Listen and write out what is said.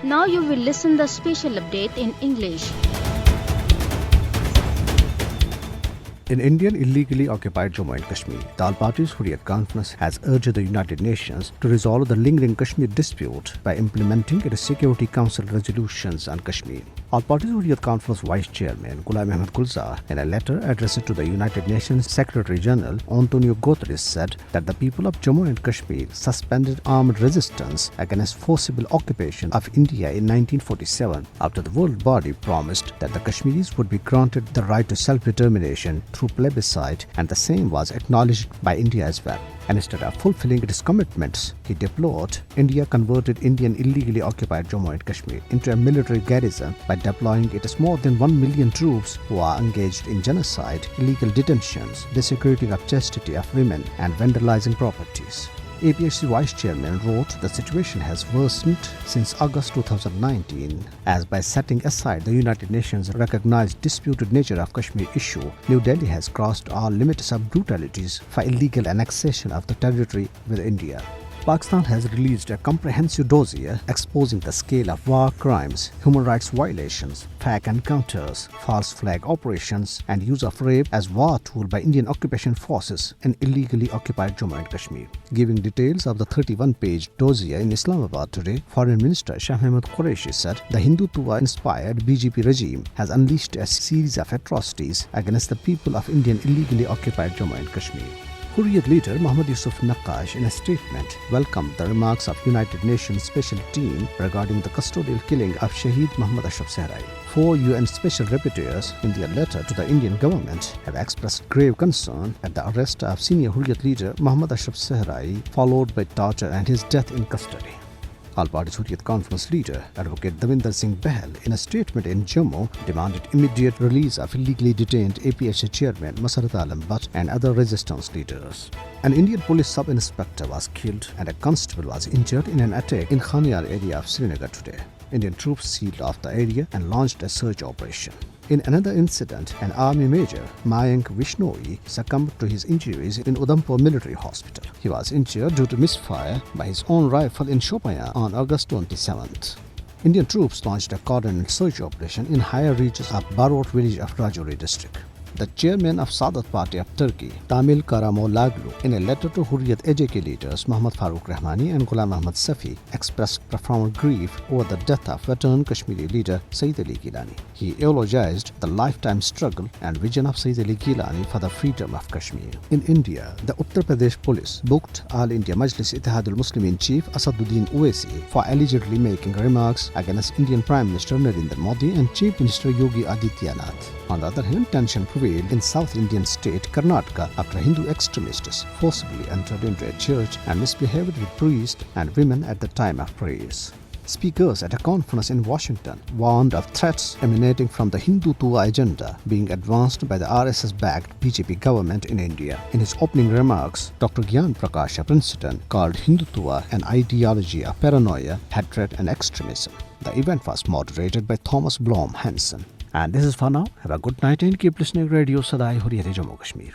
Now you will listen the special update in English. In Indian illegally occupied Jammu and Kashmir, the All-Parties Hurriyat Conference has urged the United Nations to resolve the lingering Kashmir dispute by implementing its Security Council resolutions on Kashmir. All-Parties Hurriyat Conference Vice Chairman Ghulam Ahmed Gulzar, in a letter addressed to the United Nations Secretary General Antonio Guterres, said that the people of Jammu and Kashmir suspended armed resistance against forcible occupation of India in 1947 after the world body promised that the Kashmiris would be granted the right to self-determination through plebiscite, and the same was acknowledged by India as well. And instead of fulfilling its commitments, he deplored, India converted Indian illegally occupied Jammu and Kashmir into a military garrison by deploying its more than 1 million troops who are engaged in genocide, illegal detentions, desecrating of chastity of women, and vandalizing properties. APHC Vice Chairman wrote the situation has worsened since August 2019, as by setting aside the United Nations recognized disputed nature of Kashmir issue, New Delhi has crossed all limits of brutalities for illegal annexation of the territory with India. Pakistan has released a comprehensive dossier exposing the scale of war crimes, human rights violations, fake encounters, false flag operations, and use of rape as war tool by Indian occupation forces in illegally occupied Jammu and Kashmir. Giving details of the 31-page dossier in Islamabad today, Foreign Minister Shah Mahmood Qureshi said the Hindutva-inspired BJP regime has unleashed a series of atrocities against the people of Indian illegally occupied Jammu and Kashmir. Hurriyat leader Muhammad Yusuf Naqash, in a statement, welcomed the remarks of United Nations Special Team regarding the custodial killing of Shaheed Muhammad Ashraf Sadaye. 4 UN Special Rapporteurs, in their letter to the Indian government, have expressed grave concern at the arrest of senior Hurriyat leader Muhammad Ashraf Sadaye, followed by torture and his death in custody. All-Parties Hurriyat Conference leader Advocate Davinder Singh Bahal, in a statement in Jammu, demanded immediate release of illegally detained APHC chairman Masarrat Alam Butt and other resistance leaders. An Indian police sub-inspector was killed and a constable was injured in an attack in Khaniyar area of Srinagar today. Indian troops sealed off the area and launched a search operation. In another incident, an army major, Mayank Vishnoi, succumbed to his injuries in Udhampur Military Hospital. He was injured due to misfire by his own rifle in Shopian on August 27th. Indian troops launched a coordinated search operation in higher reaches of Barot village of Rajouri district. The chairman of Sada party of Turkey, Tamil Karamoğlu, in a letter to Hurriyat AJK leaders Muhammad Farooq Rahmani and Ghulam Ahmad Safi, expressed profound grief over the death of veteran Kashmiri leader Sayyid Ali Gilani. He eulogized the lifetime struggle and vision of Sayyid Ali Gilani for the freedom of Kashmir. In India, the Uttar Pradesh police booked All India Majlis Ittihadul Muslimin chief Asaduddin Owaisi for allegedly making remarks against Indian Prime Minister Narendra Modi and Chief Minister Yogi Adityanath. On the other hand, tension prevailed in South Indian state Karnataka after Hindu extremists forcibly entered into a church and misbehaved with priests and women at the time of prayers. Speakers at a conference in Washington warned of threats emanating from the Hindutva agenda being advanced by the RSS-backed BJP government in India. In his opening remarks, Dr. Gyan Prakash of Princeton called Hindutva an ideology of paranoia, hatred and extremism. The event was moderated by Thomas Blom Hansen. And this is for now. Have a good night and keep listening Radio Sadaye Hurriyat Jammu Kashmir.